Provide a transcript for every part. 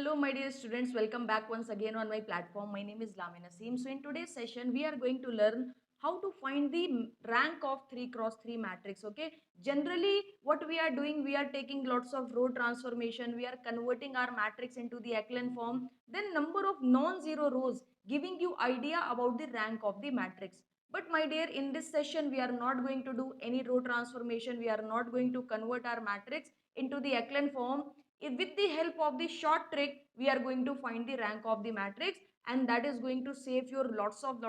Hello my dear students, welcome back once again on my platform. My name is Lamiya Naseem. So in today's session we are going to learn how to find the rank of 3 cross 3 matrix. Okay, generally what we are doing, we are taking lots of row transformation, we are converting our matrix into the echelon form, then number of non-zero rows giving you idea about the rank of the matrix. But my dear, in this session we are not going to do any row transformation, we are not going to convert our matrix into the echelon form. With the help of the short trick, we are going to find the rank of the matrix, and that is going to save your lots of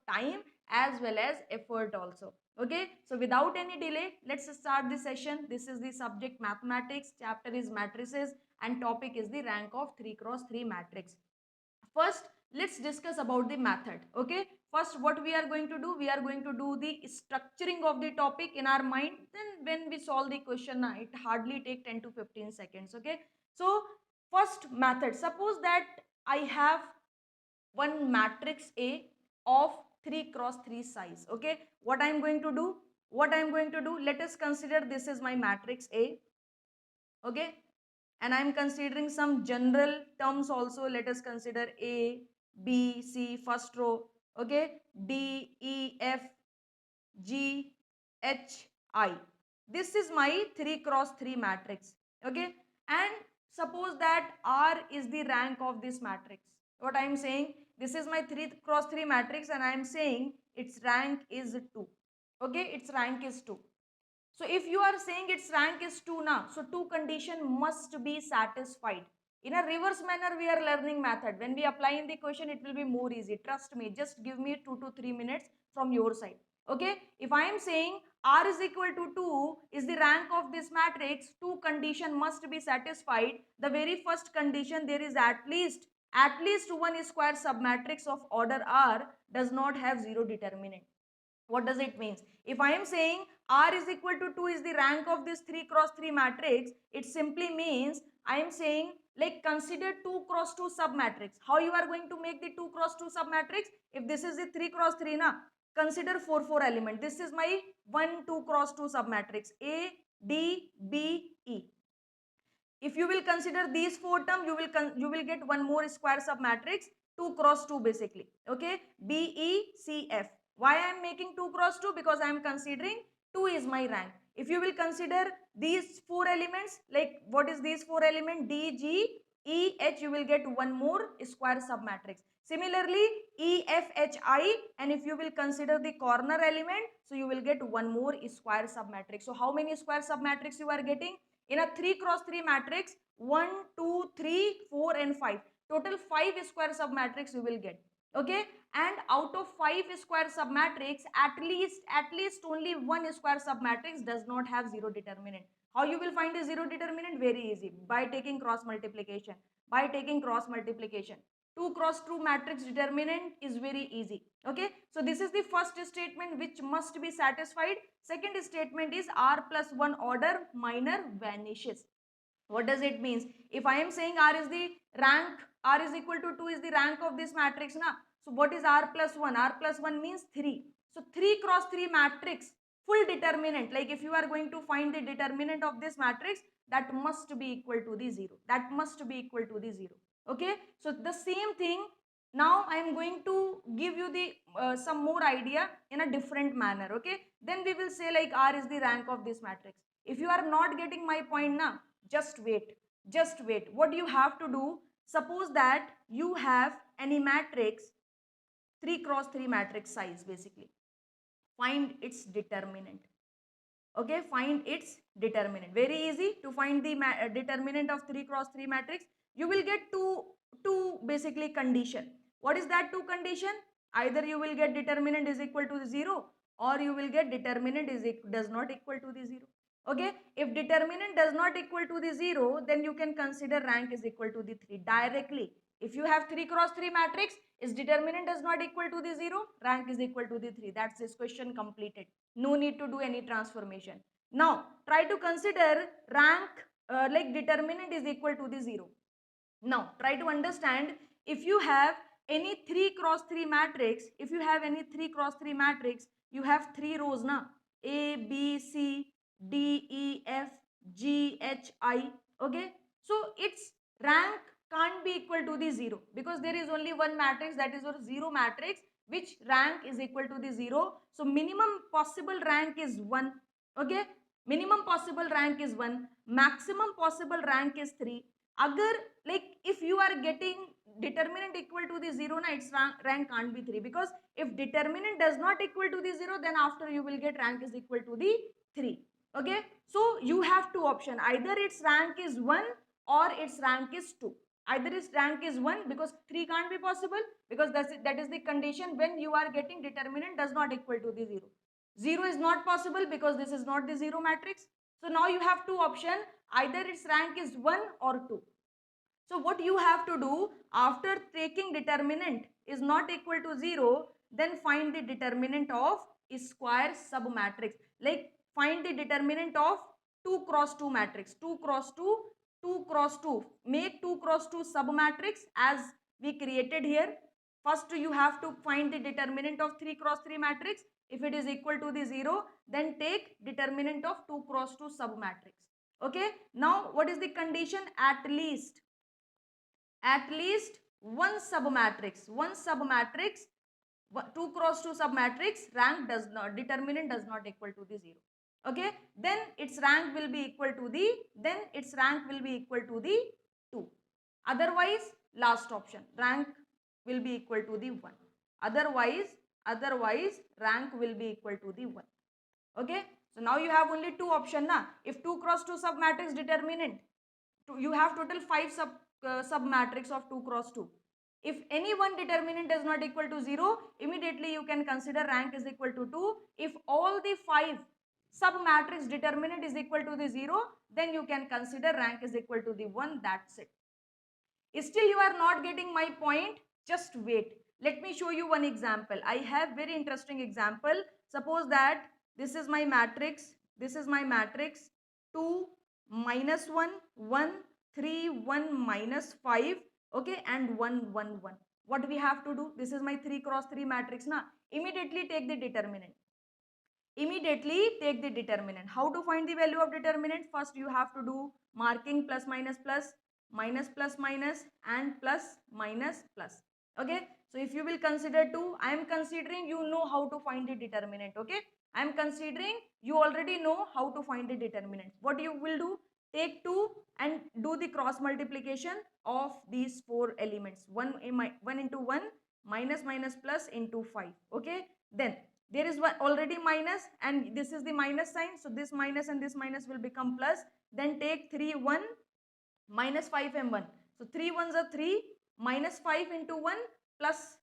time as well as effort also. Okay, so without any delay, let's start the session. This is the subject mathematics, chapter is matrices, and topic is the rank of 3 cross 3 matrix. First, let's discuss about the method. Okay, first what we are going to do, we are going to do the structuring of the topic in our mind. Then when we solve the question, it hardly take 10 to 15 seconds. Okay, so first method, suppose that I have one matrix A of 3 cross 3 size. Okay, what I am going to do, let us consider this is my matrix A. Okay, and I am considering some general terms also. Let us consider A, B, C, first row. Okay, D, E, F, G, H, I. This is my 3 cross 3 matrix. Okay, and suppose that R is the rank of this matrix. What I am saying, this is my 3 cross 3 matrix and I am saying its rank is 2. Okay, its rank is 2. So if you are saying its rank is 2 now, so 2 condition must be satisfied. In a reverse manner, we are learning method. When we apply in the question, it will be more easy. Trust me, just give me 2 to 3 minutes from your side. Okay, if I am saying R is equal to 2 is the rank of this matrix, 2 condition must be satisfied. The very first condition, there is at least one square submatrix of order R does not have zero determinant. What does it mean? If I am saying R is equal to 2 is the rank of this 3 cross 3 matrix, it simply means I am saying like consider 2 cross 2 submatrix. How you are going to make the 2 cross 2 submatrix? If this is the 3 cross 3 na, consider 4 4 element. This is my 1 2 cross 2 submatrix A, D, B, E. If you will consider these four terms, you will get one more square submatrix 2 cross 2 basically. Okay, B, E, C, F. Why I am making 2 cross 2? Because I am considering 2 is my rank. If you will consider these four elements, like what is these four elements, D, G, E, H, you will get one more square submatrix. Similarly, E, F, H, I, and if you will consider the corner element, so you will get one more square submatrix. So how many square submatrix you are getting? In a 3 cross 3 matrix, 1, 2, 3, 4 and 5. Total 5 square submatrix you will get. Okay, and out of 5 square submatrix, at least only one square submatrix does not have zero determinant. How you will find the zero determinant? Very easy, by taking cross multiplication. 2 cross 2 matrix determinant is very easy. Okay, so this is the first statement which must be satisfied. Second statement is R plus 1 order minor vanishes. What does it mean? If I am saying R is the rank, R is equal to 2 is the rank of this matrix na. So what is R plus 1? R plus 1 means 3. So 3 cross 3 matrix, full determinant, like if you are going to find the determinant of this matrix, that must be equal to the 0. That must be equal to the 0. Okay, so the same thing, now I am going to give you the some more idea in a different manner. Okay, then we will say like R is the rank of this matrix. If you are not getting my point now, just wait, what you have to do, suppose that you have any matrix 3 cross 3 matrix size, basically find its determinant. Okay, find its determinant. Very easy to find the determinant of 3 cross 3 matrix. You will get two basically condition. What is that two condition? Either you will get determinant is equal to the 0, or you will get determinant does not equal to the 0. Okay, if determinant does not equal to the 0, then you can consider rank is equal to the 3 directly. If you have 3 cross 3 matrix, is determinant does not equal to the 0, rank is equal to the 3. That's this question completed. No need to do any transformation. Now try to consider rank like determinant is equal to the 0. Now try to understand, if you have any 3 cross 3 matrix, you have 3 rows na, A, B, C, D, E, F, G, H, I. Okay, so its rank can't be equal to the 0 because there is only one matrix, that is your 0 matrix, which rank is equal to the 0. So minimum possible rank is 1. Okay, minimum possible rank is 1, maximum possible rank is 3. Agar, like, if you are getting determinant equal to the 0 na, its rank can't be 3, because if determinant does not equal to the 0, then after you will get rank is equal to the 3. Okay, so you have two option, either its rank is 1 or its rank is 2. Either its rank is 1, because 3 can't be possible, because that is the condition when you are getting determinant does not equal to the 0. 0 is not possible because this is not the 0 matrix. So now you have two option, either its rank is 1 or 2. So what you have to do, after taking determinant is not equal to 0, then find the determinant of square submatrix. Like, find the determinant of 2 cross 2 matrix. 2 cross 2, 2 cross 2. Make 2 cross 2 submatrix as we created here. First you have to find the determinant of 3 cross 3 matrix. If it is equal to the 0, then take determinant of 2 cross 2 submatrix. Okay. Now what is the condition? At least one submatrix, 2 cross 2 submatrix, rank does not, determinant does not equal to the 0. Okay, then its rank will be equal to the, 2. Otherwise, last option, rank will be equal to the 1. Otherwise rank will be equal to the 1. Okay, so now you have only two option na. If 2 cross 2 submatrix determinant, you have total 5 submatrix of 2 cross 2. If any one determinant is not equal to 0, immediately you can consider rank is equal to 2. If all the 5 submatrix determinant is equal to the 0, then you can consider rank is equal to the 1. That's it. Still you are not getting my point, just wait. Let me show you one example. I have very interesting example. Suppose that this is my matrix, 2 minus 1 1 3 1 minus 5, okay, and 1 1 1. What we have to do? This is my 3 cross 3 matrix na. Immediately take the determinant. How to find the value of determinant? First you have to do marking plus minus plus, minus plus minus, and plus minus plus. Okay, so if you will consider 2, I am considering you know how to find the determinant. Okay, I am considering you already know how to find the determinant. What you will do? Take 2 and do the cross multiplication of these 4 elements. 1 into 1, minus minus plus into 5. Okay, then there is one already minus, and this is the minus sign, so this minus and this minus will become plus. Then take 3 1 minus 5 and 1, so 3 ones are 3, minus 5 into 1 plus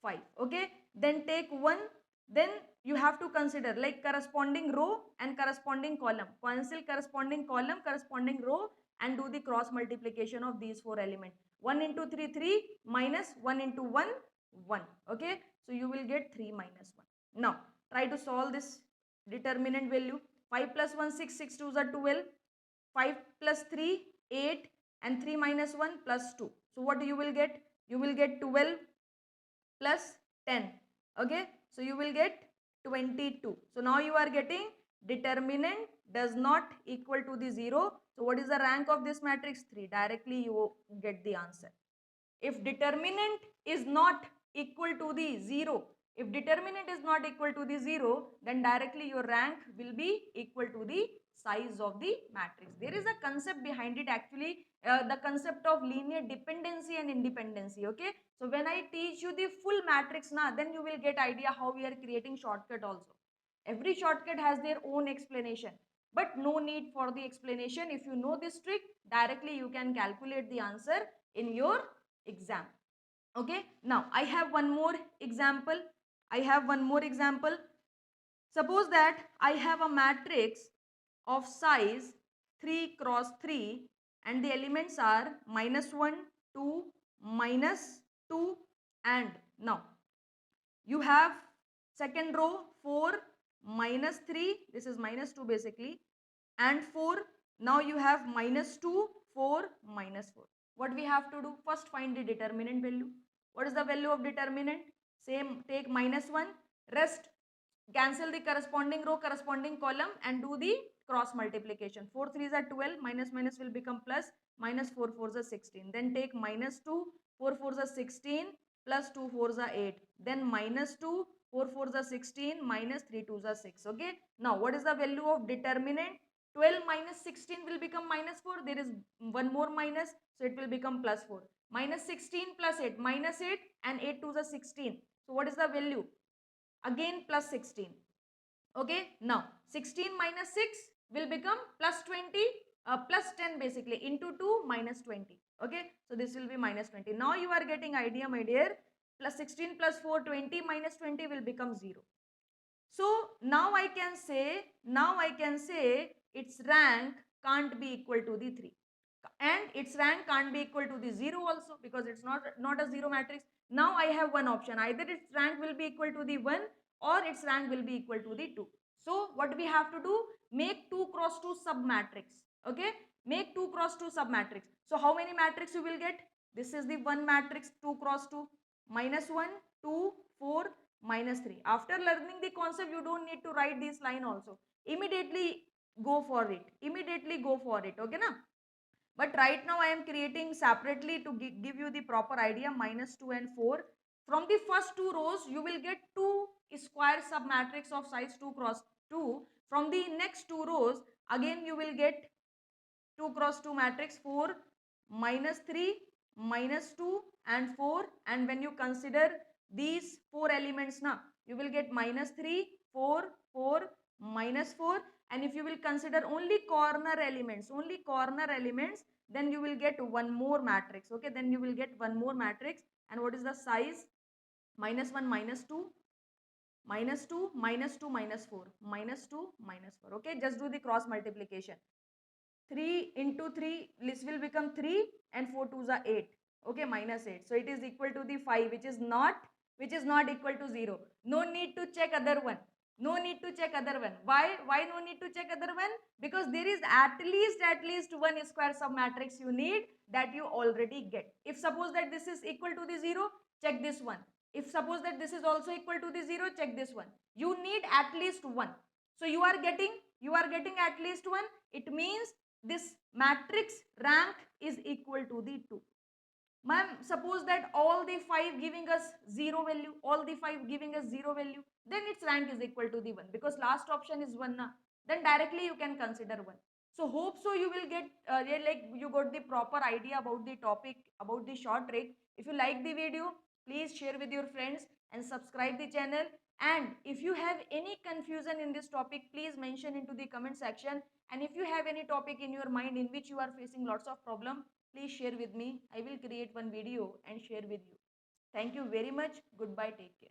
5. Okay, then take 1, then you have to consider like corresponding row and corresponding column, cancel corresponding column, corresponding row, and do the cross multiplication of these 4 elements. 1 into 3 3, minus 1 into 1 1. Okay, so you will get 3 minus 1. Now try to solve this determinant value. 5 plus 1 6, 6 2s are 12, 5 plus 3 8, and 3 minus 1 plus 2. So what you will get? You will get 12 plus 10. Okay, so you will get 22. So now you are getting determinant does not equal to the 0. So what is the rank of this matrix? 3. Directly you get the answer. If determinant is not equal to the 0, then directly your rank will be equal to the size of the matrix. There is a concept behind it actually, the concept of linear dependency and independency. Okay, so when I teach you the full matrix now, then you will get idea how we are creating shortcut also. Every shortcut has their own explanation, but no need for the explanation. If you know this trick, directly you can calculate the answer in your exam. Okay, now I have one more example. Suppose that I have a matrix of size 3 cross 3, and the elements are minus 1 2 minus 2, and now you have second row 4 minus 3, this is minus 2 basically, and 4. Now you have minus 2 4 minus 4. What we have to do? First find the determinant value. What is the value of determinant? Same, take minus 1, rest cancel the corresponding row, corresponding column, and do the cross multiplication. 4 3s are 12, minus minus will become plus, minus 4 4s are 16. Then take minus 2, 4 4s are 16, plus 2 4s are 8. Then minus 2, 4 4s are 16, minus 3 2s are 6. Okay. Now, what is the value of determinant? 12 minus 16 will become minus 4. There is one more minus, so it will become plus 4. Minus 16 plus 8, minus 8, and 8 2s are 16. So, what is the value? Again plus 16. Okay, now 16 minus 6 will become plus 20, plus 10 basically, into 2 minus 20. Okay, so this will be minus 20. Now you are getting idea, my dear. Plus 16 plus 4, 20, minus 20 will become 0. So now I can say its rank can't be equal to the 3, and its rank can't be equal to the 0 also, because it's not a 0 matrix. Now I have one option: either its rank will be equal to the 1 or its rank will be equal to the 2. So what we have to do? Make 2 cross 2 sub matrix. Okay, make 2 cross 2 sub matrix. So how many matrix you will get? This is the one matrix, 2 cross 2, minus 1, 2, 4, minus 3. After learning the concept, you don't need to write this line also. Immediately go for it. Immediately go for it. Okay, na? But right now I am creating separately to give you the proper idea. Minus 2 and 4. From the first two rows, you will get 2 square submatrix of size 2 cross 2. From the next two rows, again you will get 2 cross 2 matrix, 4, minus 3, minus 2 and 4. And when you consider these 4 elements now, you will get minus 3, 4, 4, minus 4. And if you will consider only corner elements, then you will get one more matrix. Okay, then you will get one more matrix. And what is the size? Minus 1, minus 2, minus 2, minus 2, minus 4, minus 2, minus 4. Okay, just do the cross multiplication. 3 into 3, this will become 3, and 4 2s are 8. Okay, minus 8. So it is equal to the 5, which is not equal to 0. No need to check other one. No need to check other one. Why no need to check other one? Because there is at least one square submatrix you need, that you already get. If suppose that this is equal to the 0, check this one. If suppose that this is also equal to the 0, check this one. You need at least one. So you are getting at least one. It means this matrix rank is equal to the 2. Ma'am, suppose that all the 5 giving us 0 value, then its rank is equal to the 1, because last option is 1 na. Then directly you can consider 1. So hope so you will get like you got the proper idea about the topic, about the short trick. If you like the video, please share with your friends and subscribe the channel. And if you have any confusion in this topic, please mention into the comment section. And if you have any topic in your mind in which you are facing lots of problem, please share with me. I will create one video and share with you. Thank you very much. Goodbye. Take care.